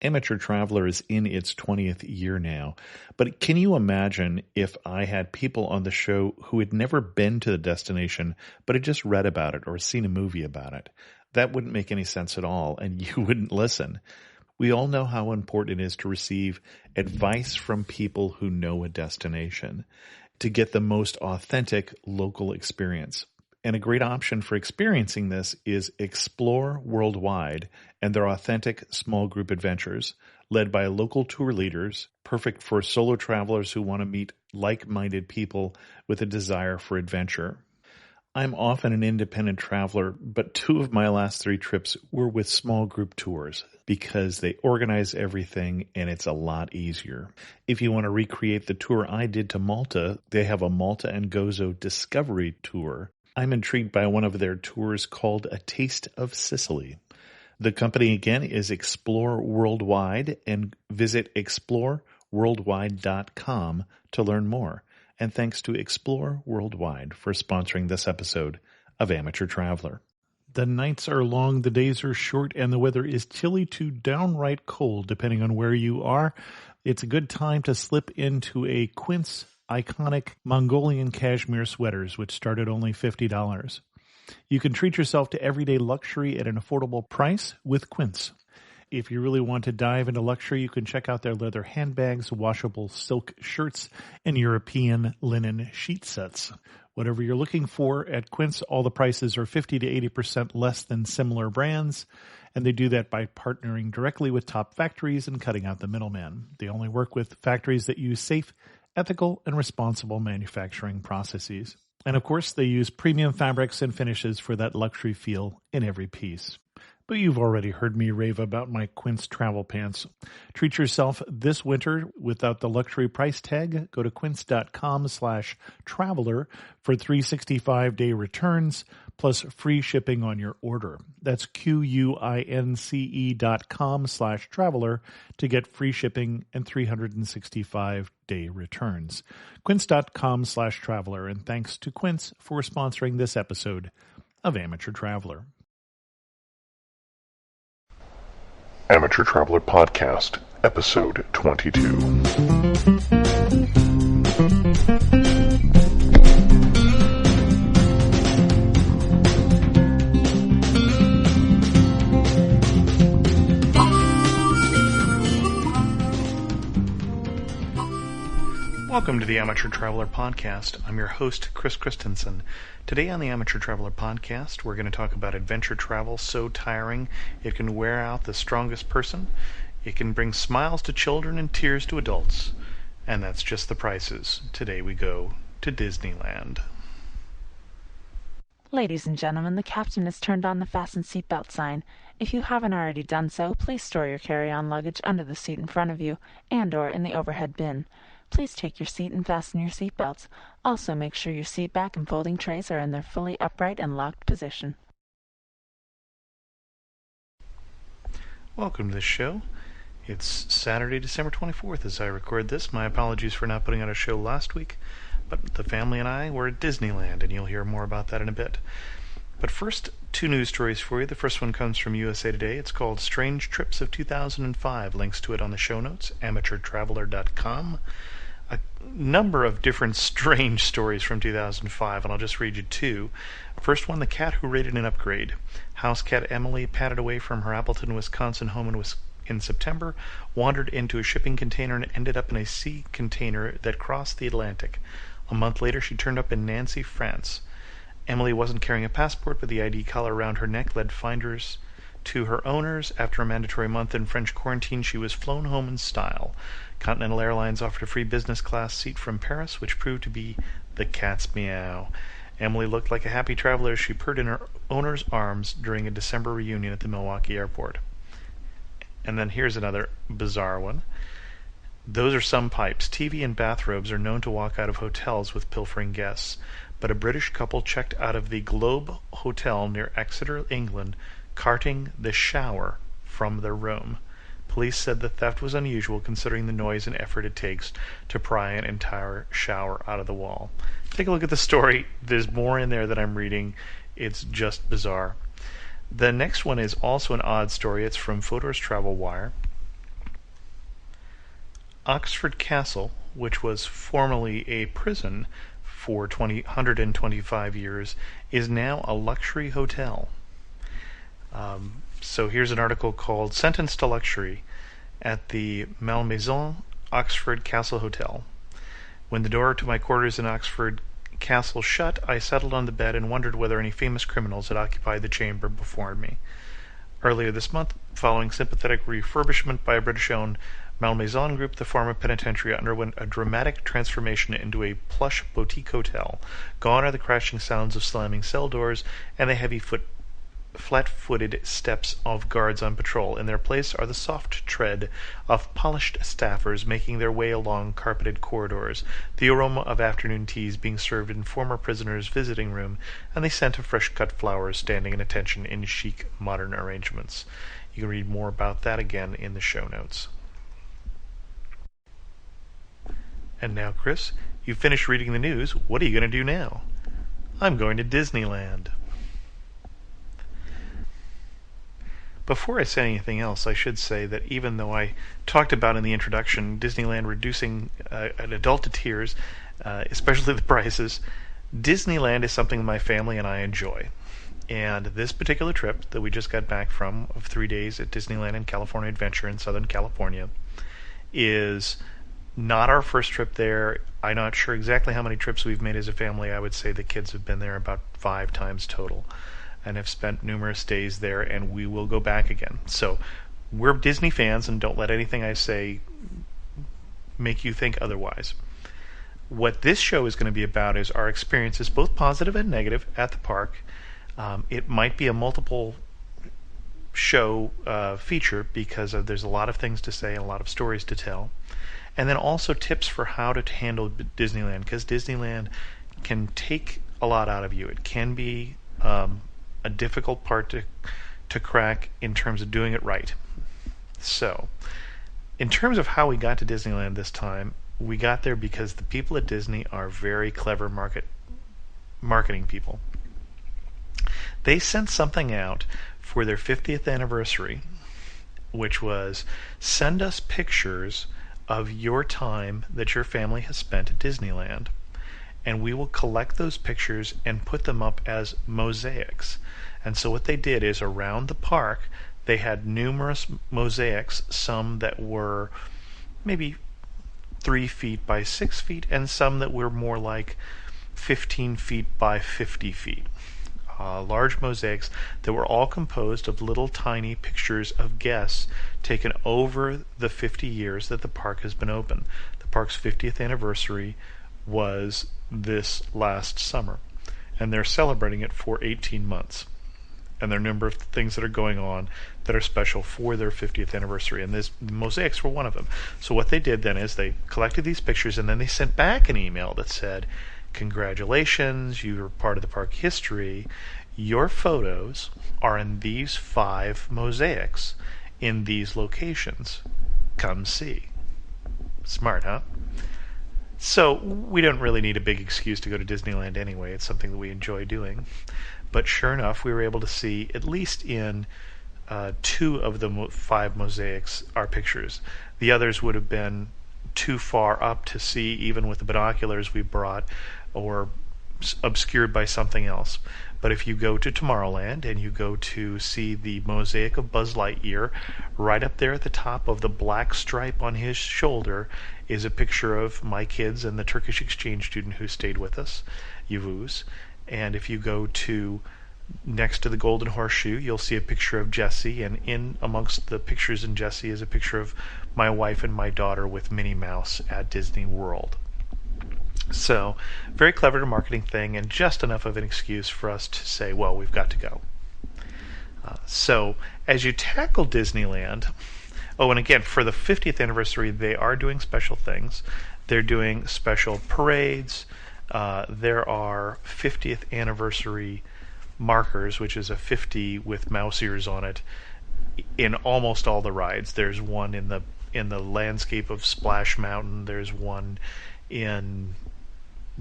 Amateur Traveler is in its 20th year now, but can you imagine if I had people on the show who had never been to the destination, but had just read about it or seen a movie about it? That wouldn't make any sense at all, and you wouldn't listen. We all know how important it is to receive advice from people who know a destination to get the most authentic local experience. And a great option for experiencing this is Explore Worldwide and their authentic small group adventures, led by local tour leaders, perfect for solo travelers who want to meet like-minded people with a desire for adventure. I'm often an independent traveler, but 2 of my last 3 trips were with small group tours because they organize everything and it's a lot easier. If you want to recreate the tour I did to Malta, they have a Malta and Gozo Discovery Tour. I'm intrigued by one of their tours called A Taste of Sicily. The company again is Explore Worldwide, and visit exploreworldwide.com to learn more. And thanks to Explore Worldwide for sponsoring this episode of Amateur Traveler. The nights are long, the days are short, and the weather is chilly to downright cold depending on where you are. It's a good time to slip into a Quince iconic Mongolian cashmere sweaters, which start at only $50. You can treat yourself to everyday luxury at an affordable price with Quince. If you really want to dive into luxury, you can check out their leather handbags, washable silk shirts, and European linen sheet sets. Whatever you're looking for at Quince, all the prices are 50 to 80% less than similar brands, and they do that by partnering directly with top factories and cutting out the middleman. They only work with factories that use safe, ethical, and responsible manufacturing processes. And of course, they use premium fabrics and finishes for that luxury feel in every piece. But you've already heard me rave about my Quince travel pants. Treat yourself this winter without the luxury price tag. Go to quince.com/traveler for 365-day returns plus free shipping on your order. That's QUINCE.com/traveler to get free shipping and 365-day returns. Quince.com/traveler, and thanks to Quince for sponsoring this episode of Amateur Traveler. Amateur Traveler Podcast, Episode 22. Welcome to the Amateur Traveler Podcast. I'm your host, Chris Christensen. Today on the Amateur Traveler Podcast, we're going to talk about adventure travel so tiring it can wear out the strongest person. It can bring smiles to children and tears to adults. And that's just the prices. Today we go to Disneyland. Ladies and gentlemen, the captain has turned on the fasten seatbelt sign. If you haven't already done so, please store your carry-on luggage under the seat in front of you and/or in the overhead bin. Please take your seat and fasten your seatbelts. Also, make sure your seat back and folding trays are in their fully upright and locked position. Welcome to the show. It's Saturday, December 24th as I record this. My apologies for not putting out a show last week, but the family and I were at Disneyland, and you'll hear more about that in a bit. But first, 2 news stories for you. The first one comes from USA Today. It's called Strange Trips of 2005. Links to it on the show notes, amateurtraveler.com. A number of different strange stories from 2005, and I'll just read you 2. First one, the cat who rated an upgrade. House cat Emily patted away from her Appleton, Wisconsin home in September, wandered into a shipping container and ended up in a sea container that crossed the Atlantic. A month later, she turned up in Nancy, France. Emily wasn't carrying a passport, but the ID collar around her neck led finders to her owners. After a mandatory month in French quarantine, she was flown home in style. Continental Airlines offered a free business class seat from Paris, which proved to be the cat's meow. Emily looked like a happy traveler as she purred in her owner's arms during a December reunion at the Milwaukee airport. And then here's another bizarre one. Those are some pipes. TV and bathrobes are known to walk out of hotels with pilfering guests, but a British couple checked out of the Globe Hotel near Exeter, England, carting the shower from their room. Police said the theft was unusual considering the noise and effort it takes to pry an entire shower out of the wall. Take a look at the story. There's more in there that I'm reading. It's just bizarre. The next one is also an odd story. It's from Fodor's Travel Wire. Oxford Castle, which was formerly a prison for 125 years, is now a luxury hotel. So here's an article called Sentenced to Luxury at the Malmaison Oxford Castle Hotel. When the door to my quarters in Oxford Castle shut, I settled on the bed and wondered whether any famous criminals had occupied the chamber before me. Earlier this month, following sympathetic refurbishment by a British-owned Malmaison group, the former penitentiary underwent a dramatic transformation into a plush boutique hotel. Gone are the crashing sounds of slamming cell doors and the heavy flat-footed steps of guards on patrol. In their place are the soft tread of polished staffers making their way along carpeted corridors, the aroma of afternoon teas being served in former prisoners' visiting room, and the scent of fresh-cut flowers standing in attention in chic, modern arrangements. You can read more about that again in the show notes. And now, Chris, you've finished reading the news. What are you going to do now? I'm going to Disneyland. Before I say anything else, I should say that even though I talked about in the introduction Disneyland reducing an adult to tears, especially the prices, Disneyland is something my family and I enjoy. And this particular trip that we just got back from, of 3 days at Disneyland and California Adventure in Southern California, is not our first trip there. I'm not sure exactly how many trips we've made as a family. I would say the kids have been there about 5 times total and have spent numerous days there, and we will go back again. So we're Disney fans, and don't let anything I say make you think otherwise. What this show is going to be about is our experiences, both positive and negative, at the park. It might be a multiple show feature because there's a lot of things to say and a lot of stories to tell. And then also tips for how to handle Disneyland, because Disneyland can take a lot out of you. It can be a difficult part to crack in terms of doing it right. So, in terms of how we got to Disneyland this time, we got there because the people at Disney are very clever marketing people. They sent something out for their 50th anniversary, which was send us pictures of your time that your family has spent at Disneyland, and we will collect those pictures and put them up as mosaics. And so what they did is around the park they had numerous mosaics, some that were maybe 3 feet by 6 feet and some that were more like 15 feet by 50 feet. Large mosaics that were all composed of little tiny pictures of guests taken over the 50 years that the park has been open. The park's 50th anniversary was this last summer, and they're celebrating it for 18 months. And there are a number of things that are going on that are special for their 50th anniversary, and mosaics were one of them. So what they did then is they collected these pictures, and then they sent back an email that said, congratulations, you are part of the park history. Your photos are in these 5 mosaics in these locations. Come see. Smart, huh? So we don't really need a big excuse to go to Disneyland anyway. It's something that we enjoy doing. But sure enough, we were able to see, at least in 2 of the 5 mosaics, our pictures. The others would have been too far up to see, even with the binoculars we brought, or obscured by something else. But if you go to Tomorrowland and you go to see the mosaic of Buzz Lightyear, right up there at the top of the black stripe on his shoulder is a picture of my kids and the Turkish exchange student who stayed with us, Yavuz. And if you go to next to the Golden Horseshoe, you'll see a picture of Jessie, and in amongst the pictures in Jessie is a picture of my wife and my daughter with Minnie Mouse at Disney World. So, very clever marketing thing, and just enough of an excuse for us to say, well, we've got to go. So, as you tackle Disneyland, oh, and again, for the 50th anniversary, they are doing special things. They're doing special parades. There are 50th anniversary markers, which is a 50 with mouse ears on it, in almost all the rides. There's one in the landscape of Splash Mountain. There's one in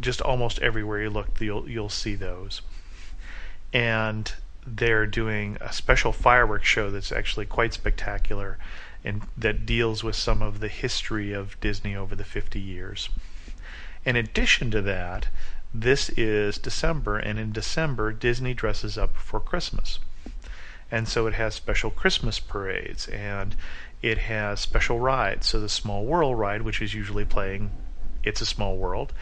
just almost everywhere you look. You'll see those. And they're doing a special fireworks show that's actually quite spectacular. and that deals with some of the history of Disney over the 50 years. In addition to that, this is December, and in December, Disney dresses up for Christmas. And so it has special Christmas parades, and it has special rides. So the Small World ride, which is usually playing It's a Small World,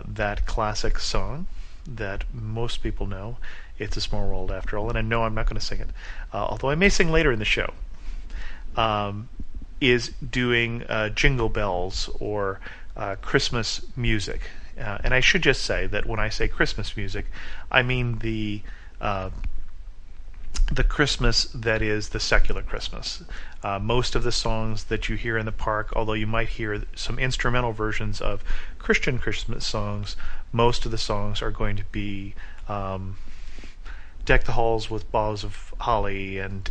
that classic song that most people know, It's a Small World After All, and I know I'm not going to sing it, although I may sing later in the show, is doing Jingle Bells or Christmas music. And I should just say that when I say Christmas music, I mean the Christmas that is the secular Christmas. Most of the songs that you hear in the park, although you might hear some instrumental versions of Christian Christmas songs, most of the songs are going to be Deck the Halls with Boughs of Holly and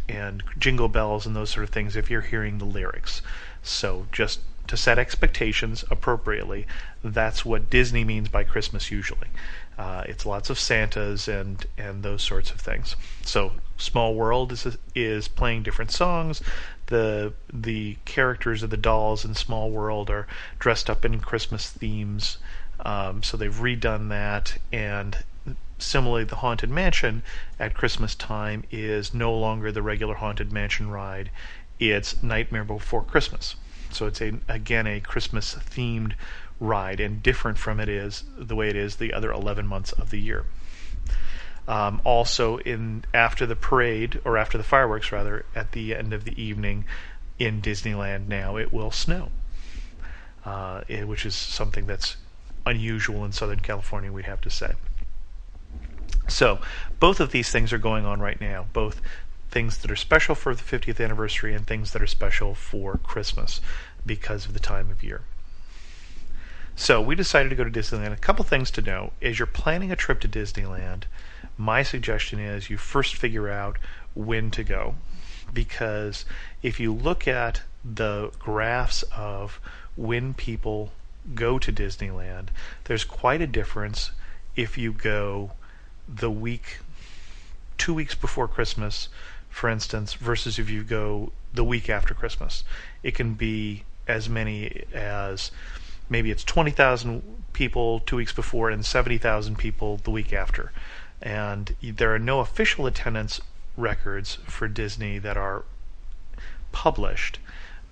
Jingle Bells and those sort of things if you're hearing the lyrics. So just to set expectations appropriately, that's what Disney means by Christmas usually. It's lots of Santas and those sorts of things. So Small World is playing different songs. The characters of the dolls in Small World are dressed up in Christmas themes. So they've redone that, and similarly, the Haunted Mansion at Christmas time is no longer the regular Haunted Mansion ride. It's Nightmare Before Christmas. So it's again a Christmas-themed ride, and different from the way it is the other 11 months of the year. Also, after the parade, or after the fireworks rather, at the end of the evening in Disneyland now, it will snow, which is something that's unusual in Southern California, we'd have to say. So both of these things are going on right now, both things that are special for the 50th anniversary and things that are special for Christmas because of the time of year. So we decided to go to Disneyland. A couple things to know. As you're planning a trip to Disneyland, my suggestion is you first figure out when to go, because if you look at the graphs of when people go to Disneyland, there's quite a difference if you go the week, 2 weeks before Christmas, for instance, versus if you go the week after Christmas. It can be as many as maybe it's 20,000 people 2 weeks before and 70,000 people the week after. And there are no official attendance records for Disney that are published,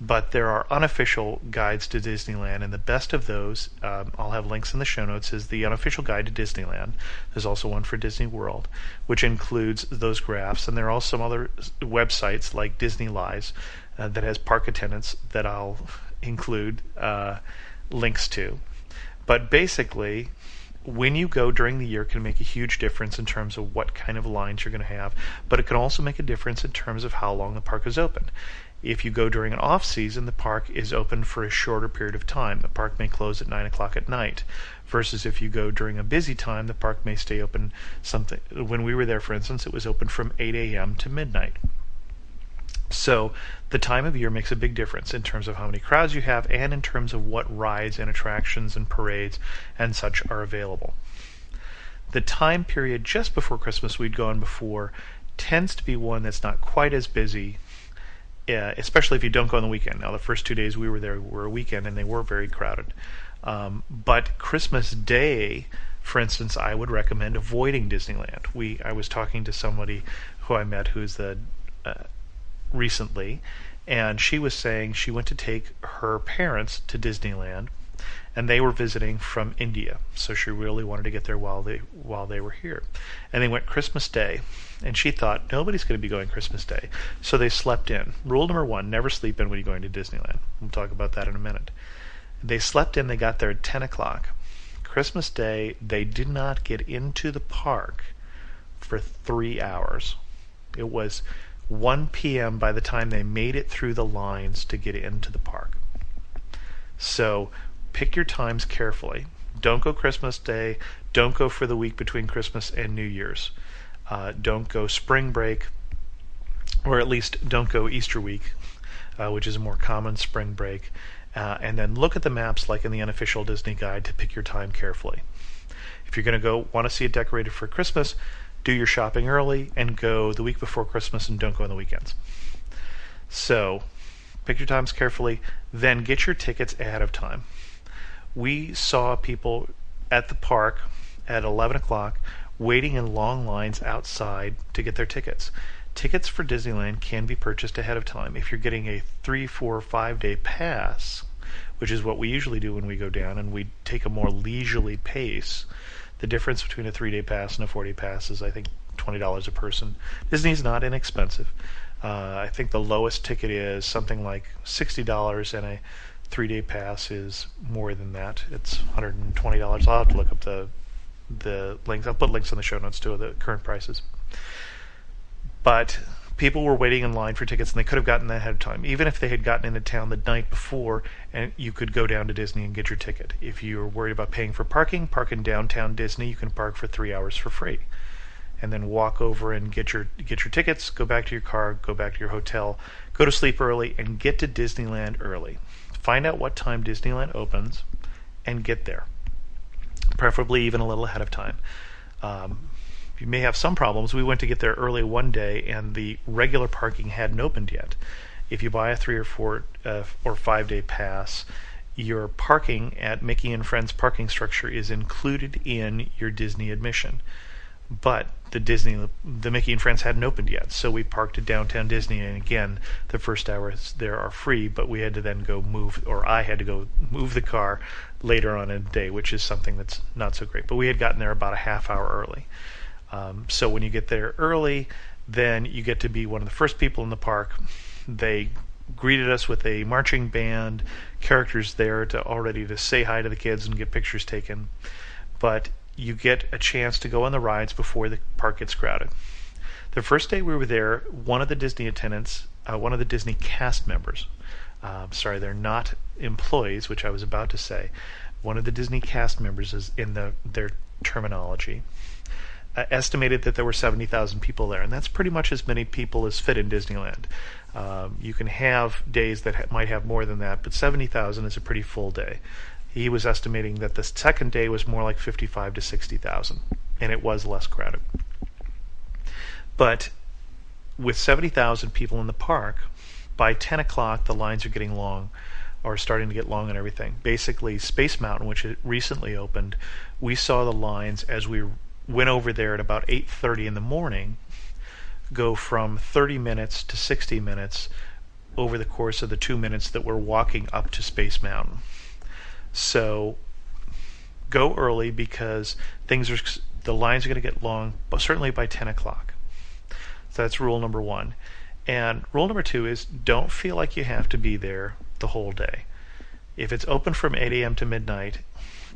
but there are unofficial guides to Disneyland, and the best of those, I'll have links in the show notes, is the unofficial guide to Disneyland. There's also one for Disney World, which includes those graphs, and there are also some other websites like Disney Lies that has park attendance that I'll include links to. But basically, when you go during the year can make a huge difference in terms of what kind of lines you're going to have, but it can also make a difference in terms of how long the park is open. If you go during an off-season, the park is open for a shorter period of time. The park may close at 9 o'clock at night, versus if you go during a busy time, the park may stay open something. When we were there, for instance, it was open from 8 a.m. to midnight. So the time of year makes a big difference in terms of how many crowds you have and in terms of what rides and attractions and parades and such are available. The time period just before Christmas we'd gone before tends to be one that's not quite as busy, especially if you don't go on the weekend. Now, the first 2 days we were there were a weekend, and they were very crowded. But Christmas Day, for instance, I would recommend avoiding Disneyland. I was talking to somebody who I met who's recently, and she was saying she went to take her parents to Disneyland, and they were visiting from India, so she really wanted to get there while they were here. And they went Christmas Day, and she thought nobody's going to be going Christmas Day, so they slept in. Rule number 1: never sleep in when you're going to Disneyland. We'll talk about that in a minute. They slept in. They got there at 10 o'clock. Christmas Day, they did not get into the park for 3 hours. It was 1 p.m. by the time they made it through the lines to get into the park. So pick your times carefully. Don't go Christmas Day. Don't go for the week between Christmas and New Year's. Don't go spring break, or at least don't go Easter week, which is a more common spring break. And then look at the maps like in the unofficial Disney guide to pick your time carefully. If you're going to want to see it decorated for Christmas, do your shopping early and go the week before Christmas and don't go on the weekends. So Pick your times carefully, then get your tickets ahead of time. We saw people at the park at 11 o'clock waiting in long lines outside to get their tickets. Tickets for Disneyland can be purchased ahead of time. If you're getting a 3, 4, 5-day pass, which is what we usually do when we go down, and we take a more leisurely pace, the difference between a 3-day pass and a 4-day pass is, I think, $20 a person. Disney's not inexpensive. I think the lowest ticket is something like $60, and a 3-day pass is more than that. It's $120. I'll have to look up the links. I'll put links in the show notes to the current prices. But people were waiting in line for tickets, and they could have gotten that ahead of time. Even if they had gotten into town the night before, and you could go down to Disney and get your ticket. If you're worried about paying for parking, park in downtown Disney. You can park for 3 hours for free, and then walk over and get your tickets, go back to your car, go back to your hotel, go to sleep early, and get to Disneyland early. Find out what time Disneyland opens and get there, preferably even a little ahead of time. You may have some problems. We went to get there early one day, and the regular parking hadn't opened yet. If you buy a 3 or 4 or 5-day pass, your parking at Mickey and Friends parking structure is included in your Disney admission. But the Mickey and Friends hadn't opened yet, so we parked at downtown Disney, and again, the first hours there are free, but we had to then go move, or I had to go move the car later on in the day, which is something that's not so great. But we had gotten there about a half hour early. So when you get there early, then you get to be one of the first people in the park. They greeted us with a marching band, characters there to say hi to the kids and get pictures taken. But you get a chance to go on the rides before the park gets crowded. The first day we were there, one of the Disney attendants, one of the Disney cast members, sorry, they're not employees, which I was about to say, one of the Disney cast members is in their terminology, estimated that there were 70,000 people there, and that's pretty much as many people as fit in Disneyland. You can have days that might have more than that, but 70,000 is a pretty full day. He was estimating that the second day was more like 55 to 60,000, and it was less crowded. But with 70,000 people in the park, by 10 o'clock the lines are getting long, or starting to get long and everything. Basically, Space Mountain, which had recently opened, we saw the lines as we went over there at about 8:30 in the morning go from 30 minutes to 60 minutes over the course of the 2 minutes that we're walking up to Space Mountain. So go early, because the lines are going to get long, but certainly by 10 o'clock. So that's rule number 1. And rule number 2 is don't feel like you have to be there the whole day. If it's open from 8 a.m. to midnight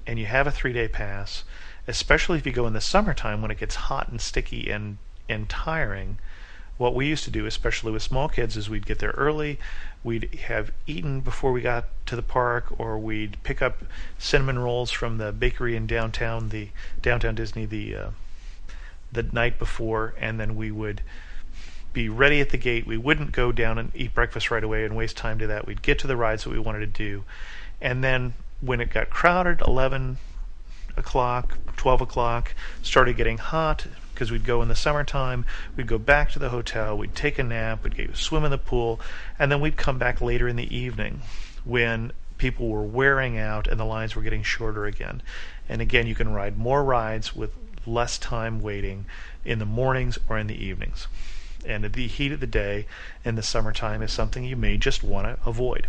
and you have a 3-day pass, especially if you go in the summertime when it gets hot and sticky and tiring, what we used to do, especially with small kids, is we'd get there early, we'd have eaten before we got to the park, or we'd pick up cinnamon rolls from the bakery in downtown Disney the night before, and then we would be ready at the gate. We wouldn't go down and eat breakfast right away and waste time to that. We'd get to the rides that we wanted to do, and then when it got crowded, 11 o'clock, 12 o'clock, started getting hot, because we'd go in the summertime, we'd go back to the hotel, we'd take a nap, we'd go swim in the pool, and then we'd come back later in the evening when people were wearing out and the lines were getting shorter again. And again, you can ride more rides with less time waiting in the mornings or in the evenings. And the heat of the day in the summertime is something you may just want to avoid.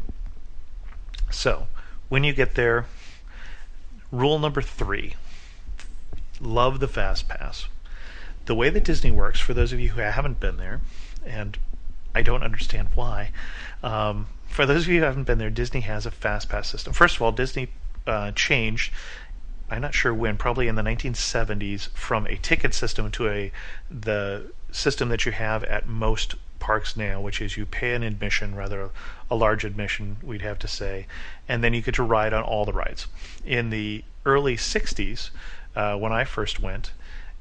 So, when you get there, rule number 3, love the Fast Pass. The way that Disney works, for those of you who haven't been there, and I don't understand why, for those of you who haven't been there, Disney has a Fast Pass system. First of all, Disney changed, I'm not sure when, probably in the 1970s, from a ticket system to the system that you have at most parks now, which is you pay an admission, rather a large admission, we'd have to say, and then you get to ride on all the rides. In the early 60s, when I first went,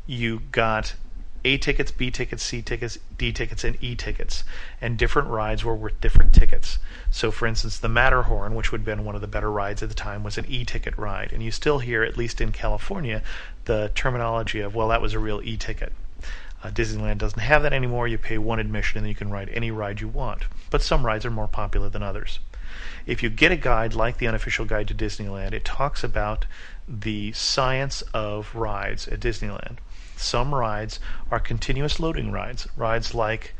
you got A tickets, B tickets, C tickets, D tickets, and E tickets, and different rides were worth different tickets. So, for instance, the Matterhorn, which would have been one of the better rides at the time, was an E-ticket ride, and you still hear, at least in California, the terminology of, well, that was a real E-ticket. Disneyland doesn't have that anymore. You pay one admission and then you can ride any ride you want. But some rides are more popular than others. If you get a guide like the Unofficial Guide to Disneyland, it talks about the science of rides at Disneyland. Some rides are continuous loading rides. Rides like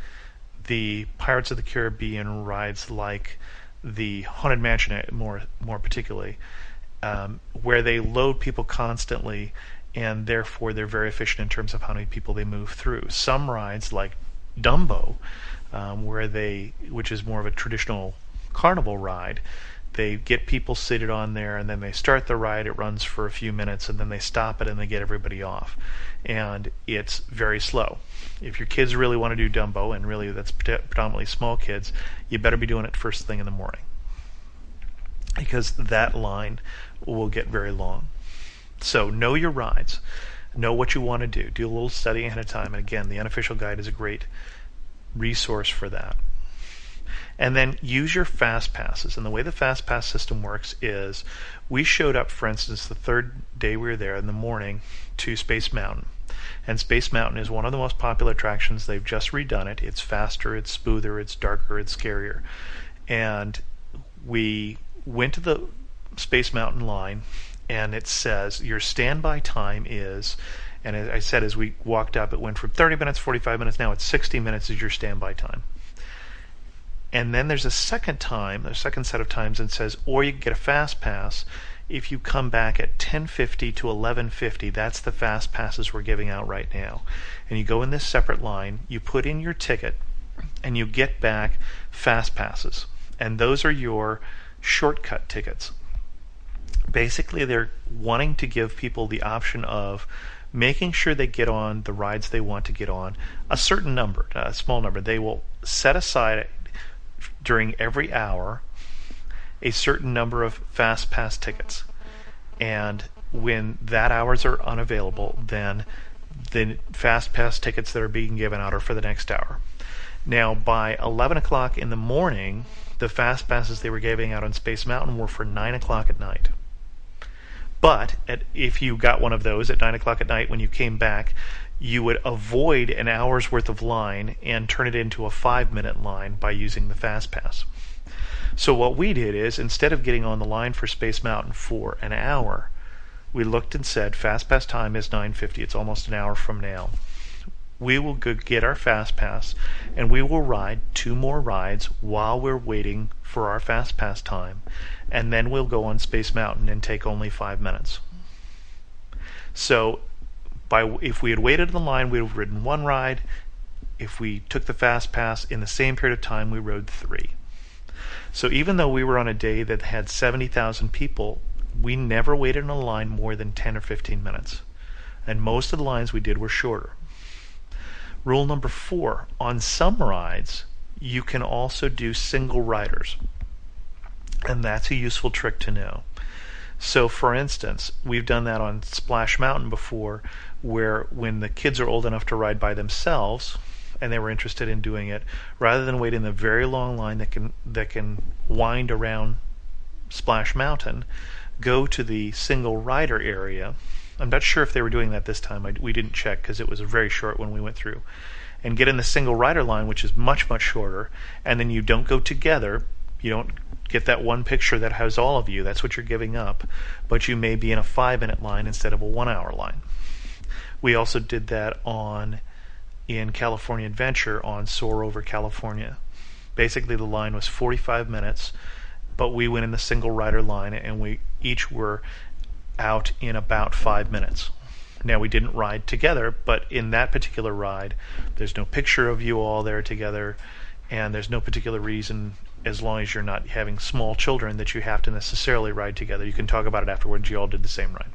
the Pirates of the Caribbean, rides like the Haunted Mansion, more particularly, where they load people constantly, and therefore they're very efficient in terms of how many people they move through. Some rides, like Dumbo, which is more of a traditional carnival ride, they get people seated on there, and then they start the ride. It runs for a few minutes, and then they stop it, and they get everybody off. And it's very slow. If your kids really want to do Dumbo, and really that's predominantly small kids, you better be doing it first thing in the morning, because that line will get very long. So know your rides. Know what you want to do. Do a little study ahead of time. And again, the Unofficial Guide is a great resource for that. And then use your fast passes. And the way the fast pass system works is, we showed up, for instance, the third day we were there in the morning to Space Mountain. And Space Mountain is one of the most popular attractions. They've just redone it. It's faster, it's smoother, it's darker, it's scarier. And we went to the Space Mountain line, and it says your standby time is, and as I said, as we walked up, it went from 30 minutes, 45 minutes, now it's 60 minutes is your standby time. And then there's a second set of times, and says, or you can get a fast pass if you come back at 10:50 to 11:50. That's the fast passes we're giving out right now. And you go in this separate line, you put in your ticket, and you get back fast passes. And those are your shortcut tickets. Basically, they're wanting to give people the option of making sure they get on the rides they want to get on, a certain number, a small number. They will set aside during every hour a certain number of fast pass tickets, and when that hours are unavailable, then the fast pass tickets that are being given out are for the next hour. Now, by 11 o'clock in the morning, the fast passes they were giving out on Space Mountain were for 9 o'clock at night. But if you got one of those at 9 o'clock at night, when you came back, you would avoid an hour's worth of line and turn it into a 5-minute line by using the fast pass. So what we did is, instead of getting on the line for Space Mountain for an hour, we looked and said, fast pass time is 9:50. It's almost an hour from now. We will go get our fast pass, and we will ride 2 more rides while we're waiting for our fast pass time, and then we'll go on Space Mountain and take only 5 minutes. So if we had waited in the line, we would have ridden 1 ride. If we took the fast pass, in the same period of time, we rode 3. So even though we were on a day that had 70,000 people, we never waited in a line more than 10 or 15 minutes. And most of the lines we did were shorter. Rule number 4, on some rides, you can also do single riders. And that's a useful trick to know. So for instance, we've done that on Splash Mountain before, where when the kids are old enough to ride by themselves, and they were interested in doing it, rather than wait in the very long line that can wind around Splash Mountain, go to the single rider area. I'm not sure if they were doing that this time. We didn't check because it was very short when we went through. And get in the single rider line, which is much, much shorter, and then you don't go together. You don't get that one picture that has all of you. That's what you're giving up. But you may be in a 5-minute line instead of a 1-hour line. We also did that in California Adventure on Soar Over California. Basically, the line was 45 minutes, but we went in the single rider line, and we each were out in about 5 minutes. Now, we didn't ride together, but in that particular ride, there's no picture of you all there together, and there's no particular reason, as long as you're not having small children, that you have to necessarily ride together. You can talk about it afterwards. You all did the same ride.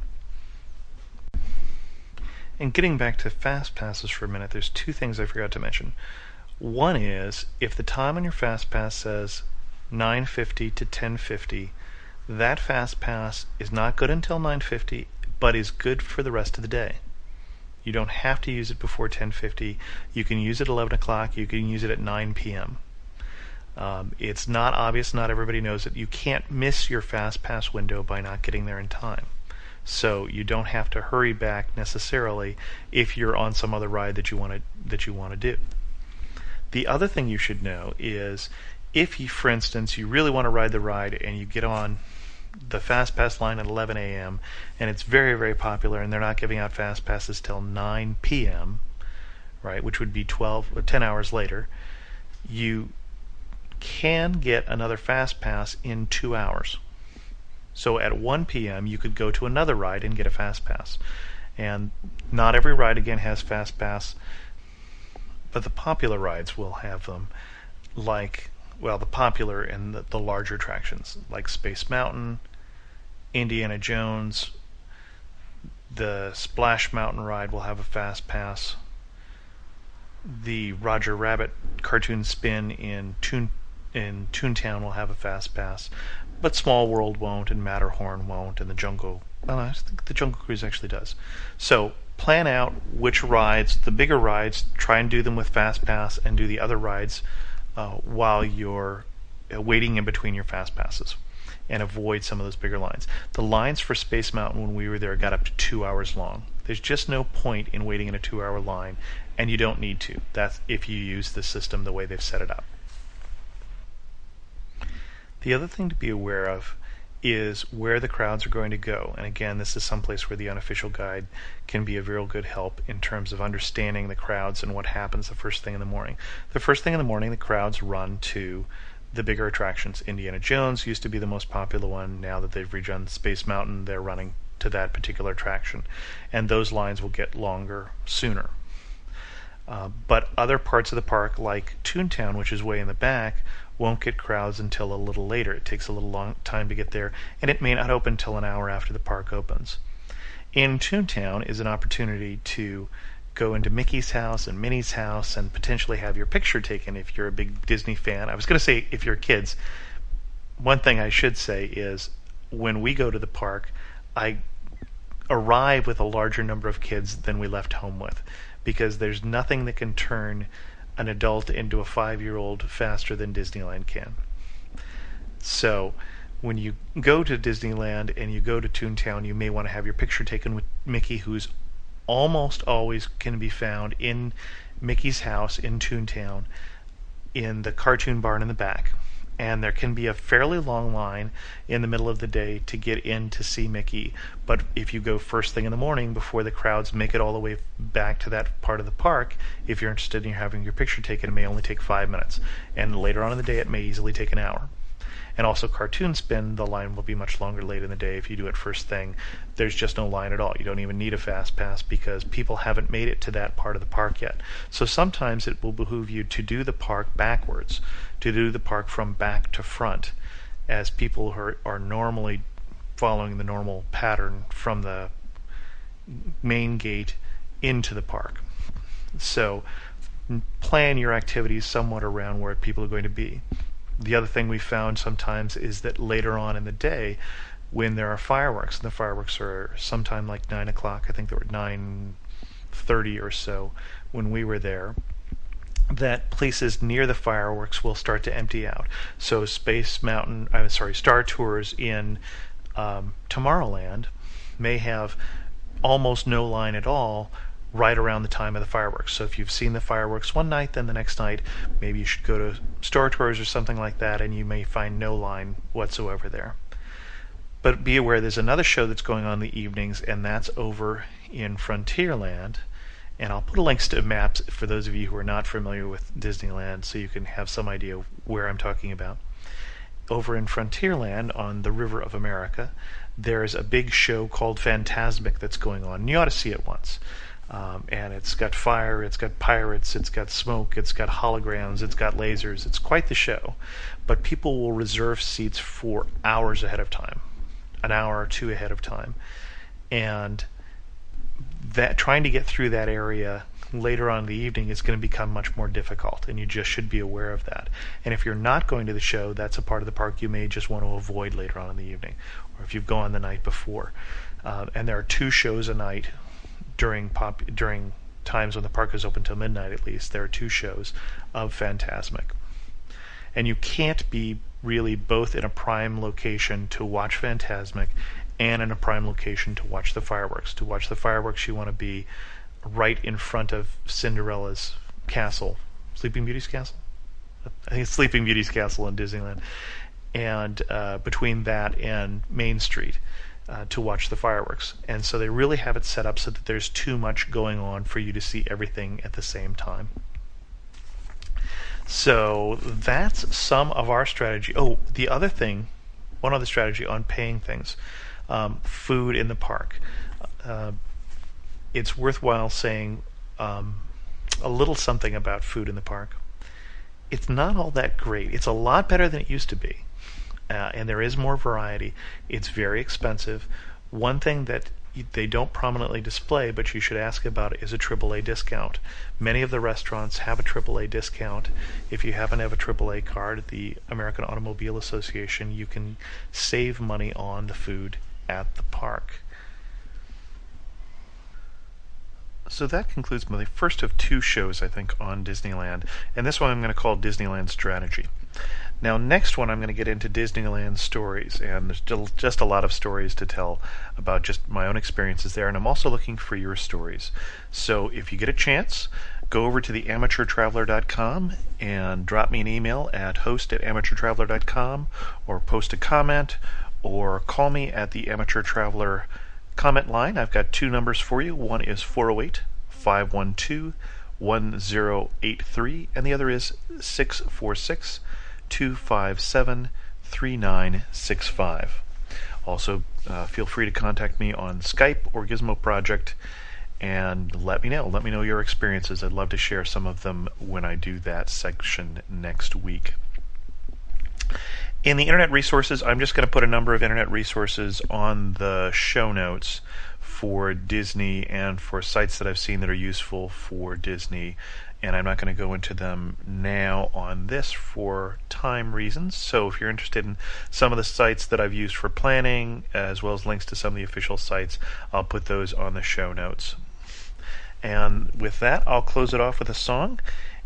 And getting back to fast passes for a minute, there's 2 things I forgot to mention. One is, if the time on your fast pass says 9:50 to 10:50, that fast pass is not good until 9:50, but is good for the rest of the day. You don't have to use it before 10:50. You can use it at 11 o'clock. You can use it at 9 p.m. It's not obvious. Not everybody knows it. You can't miss your fast pass window by not getting there in time. so you don't have to hurry back necessarily if you're on some other ride that you want to do. The other thing you should know is if you, for instance, you really want to ride the ride and you get on the Fast Pass line at 11 a.m. and it's very, very popular and they're not giving out Fast Passes till 9 p.m., right, which would be 10 hours later, you can get another Fast Pass in 2 hours. So at 1 p.m. you could go to another ride and get a Fast Pass. And not every ride, again, has Fast Pass, but the popular rides will have them, like, well, the popular and the larger attractions, like Space Mountain, Indiana Jones, the Splash Mountain ride will have a Fast Pass. The Roger Rabbit cartoon spin in Toontown will have a Fast Pass, but Small World won't, and Matterhorn won't, and the Jungle... Well, I think the Jungle Cruise actually does. So plan out which rides, the bigger rides, try and do them with Fast Pass, and do the other rides while you're waiting in between your Fast Passes, and avoid some of those bigger lines. The lines for Space Mountain when we were there got up to 2 hours long. There's just no point in waiting in a 2-hour line, and you don't need to. That's if you use the system the way they've set it up. The other thing to be aware of is where the crowds are going to go. And again, this is someplace where the unofficial guide can be a real good help in terms of understanding the crowds and what happens the first thing in the morning. The first thing in the morning, the crowds run to the bigger attractions. Indiana Jones used to be the most popular one. Now that they've redone Space Mountain, they're running to that particular attraction. And those lines will get longer sooner. But other parts of the park, like Toontown, which is way in the back, won't get crowds until a little later. It takes a little long time to get there, and it may not open until an hour after the park opens. In Toontown is an opportunity to go into Mickey's house and Minnie's house and potentially have your picture taken if you're a big Disney fan. I was going to say if you're kids. One thing I should say is when we go to the park, I arrive with a larger number of kids than we left home with, because there's nothing that can turn an adult into a 5-year-old faster than Disneyland can. So when you go to Disneyland and you go to Toontown, you may want to have your picture taken with Mickey, who's almost always can be found in Mickey's house in Toontown in the cartoon barn in the back. And there can be a fairly long line in the middle of the day to get in to see Mickey. But if you go first thing in the morning before the crowds make it all the way back to that part of the park, if you're interested in having your picture taken, it may only take 5 minutes. And later on in the day, it may easily take an hour. And also Cartoon Spin, the line will be much longer late in the day. If you do it first thing, there's just no line at all. You don't even need a Fast Pass because people haven't made it to that part of the park yet. So sometimes it will behoove you to do the park backwards, to do the park from back to front, as people who are normally following the normal pattern from the main gate into the park. So plan your activities somewhat around where people are going to be. The other thing we found sometimes is that later on in the day, when there are fireworks, and the fireworks are sometime like 9 o'clock, I think they were 9:30 or so when we were there, that places near the fireworks will start to empty out. So Star Tours in Tomorrowland may have almost no line at all right around the time of the fireworks. So if you've seen the fireworks one night, then the next night maybe you should go to Star Tours or something like that, and you may find no line whatsoever there. But be aware there's another show that's going on in the evenings, and that's over in Frontierland. And I'll put links to maps for those of you who are not familiar with Disneyland so you can have some idea where I'm talking about. Over in Frontierland on the River of America, there's a big show called Fantasmic that's going on. And you ought to see it once. And it's got fire, it's got pirates, it's got smoke, it's got holograms, it's got lasers. It's quite the show. But people will reserve seats for hours ahead of time, an hour or two ahead of time. And that trying to get through that area later on in the evening is going to become much more difficult, and you just should be aware of that. And if you're not going to the show, that's a part of the park you may just want to avoid later on in the evening, or if you've gone the night before. And there are 2 shows a night during times when the park is open till midnight. At least there are 2 shows of Fantasmic, and you can't be really both in a prime location to watch Fantasmic and in a prime location to watch the fireworks. To watch the fireworks, you want to be right in front of Cinderella's castle, Sleeping Beauty's castle. I think it's Sleeping Beauty's castle in Disneyland, and between that and Main Street to watch the fireworks. And so they really have it set up so that there's too much going on for you to see everything at the same time. So that's some of our strategy. Oh, the other thing, one other strategy on paying things, food in the park. It's worthwhile saying a little something about food in the park. It's not all that great. It's a lot better than it used to be. And there is more variety. It's very expensive. One thing that they don't prominently display, but you should ask about, is a AAA discount. Many of the restaurants have a AAA discount. If you happen to have a AAA card at the American Automobile Association, you can save money on the food at the park. So that concludes my first of two shows, I think, on Disneyland. And this one I'm going to call Disneyland Strategy. Now, next one I'm going to get into Disneyland stories, and there's just a lot of stories to tell about just my own experiences there, and I'm also looking for your stories. So if you get a chance, go over to theamateurtraveler.com and drop me an email at host@amateurtraveler.com, or post a comment, or call me at the Amateur Traveler comment line. I've got two numbers for you. One is 408-512-1083, and the other is 646-257-3965. Also, feel free to contact me on Skype or Gizmo Project and let me know. Let me know your experiences. I'd love to share some of them when I do that section next week. In the internet resources, I'm just going to put a number of internet resources on the show notes for Disney and for sites that I've seen that are useful for Disney, and I'm not going to go into them now on this for time reasons. So if you're interested in some of the sites that I've used for planning, as well as links to some of the official sites, I'll put those on the show notes. And with that, I'll close it off with a song,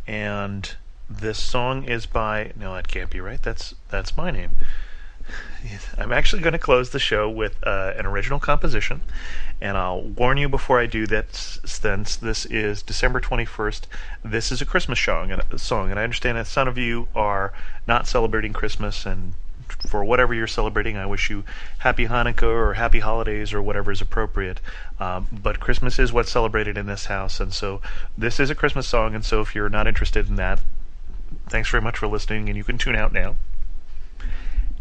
and this song is by... No, that can't be right. That's my name. I'm actually going to close the show with an original composition, and I'll warn you before I do that, since this is December 21st, this is a Christmas song, and I understand that some of you are not celebrating Christmas, and for whatever you're celebrating, I wish you happy Hanukkah or happy holidays or whatever is appropriate. But Christmas is what's celebrated in this house, and so this is a Christmas song, and so if you're not interested in that, thanks very much for listening, and you can tune out now.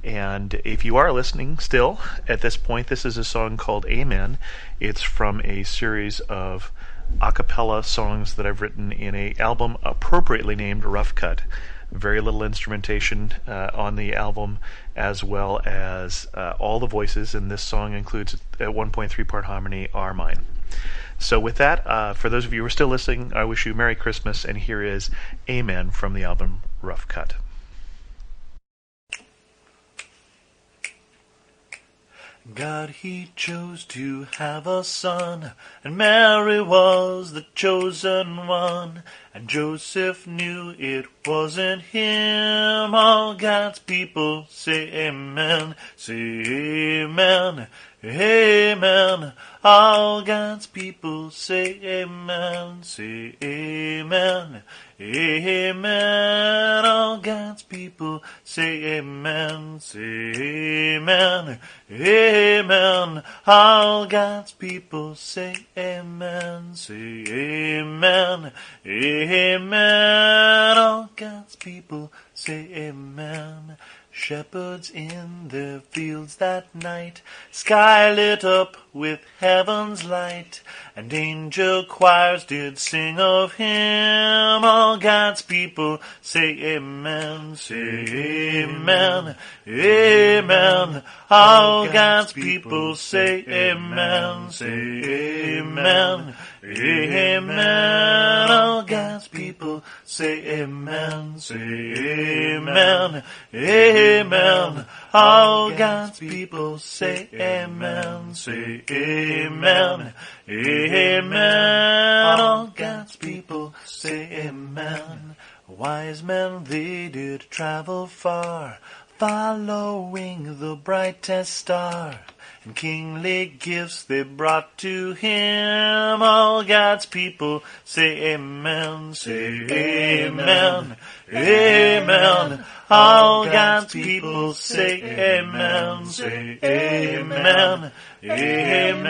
And if you are listening still, at this point, this is a song called Amen. It's from a series of a cappella songs that I've written in an album appropriately named Rough Cut. Very little instrumentation on the album, as well as all the voices, and this song includes a 1.3-part harmony, Are Mine. So with that, for those of you who are still listening, I wish you Merry Christmas, and here is Amen from the album Rough Cut. God, he chose to have a son, and Mary was the chosen one, and Joseph knew it wasn't him. All God's people say amen, say amen, amen. All God's people say amen, say amen, amen. All God's people say amen, say amen, amen. All God's people say amen, say amen, amen. All God's people say amen. Shepherds in their fields that night, sky lit up with heaven's light, and angel choirs did sing of him. All God's people say amen, say amen, amen. All God's people say amen, say amen, amen. All God's people say amen, say amen, amen. All God's people say amen, say amen, amen. All God's people say amen. Wise men, they did travel far, following the brightest star. and kingly gifts they brought to him. All God's people say amen, say amen, amen. All God's people say amen, say amen, amen.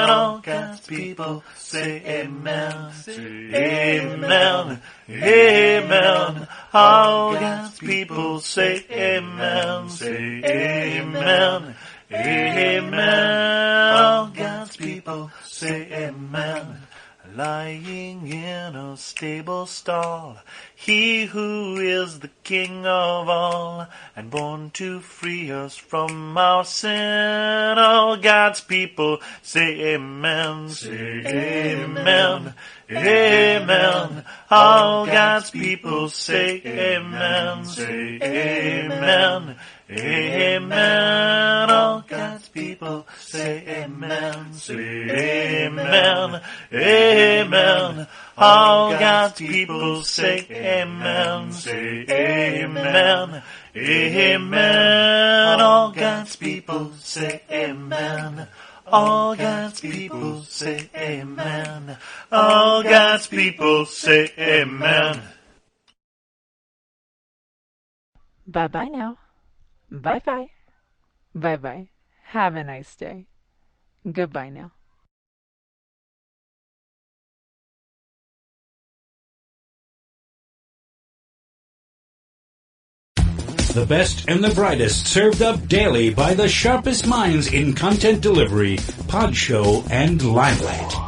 All God's people say amen, say amen, amen. All God's people say amen, say amen, amen. All God's people say amen. Lying in a stable stall, he who is the King of all, and born to free us from our sin. All God's people say amen, say amen, amen. All God's people say amen, say amen, amen. All God's people say amen, say amen, amen. All God's people say amen, say amen, amen. All God's people say amen. All God's people say amen. All God's people say amen. Bye-bye now. Bye-bye. Bye-bye. Have a nice day. Goodbye now. The best and the brightest served up daily by the sharpest minds in content delivery, pod show, and limelight.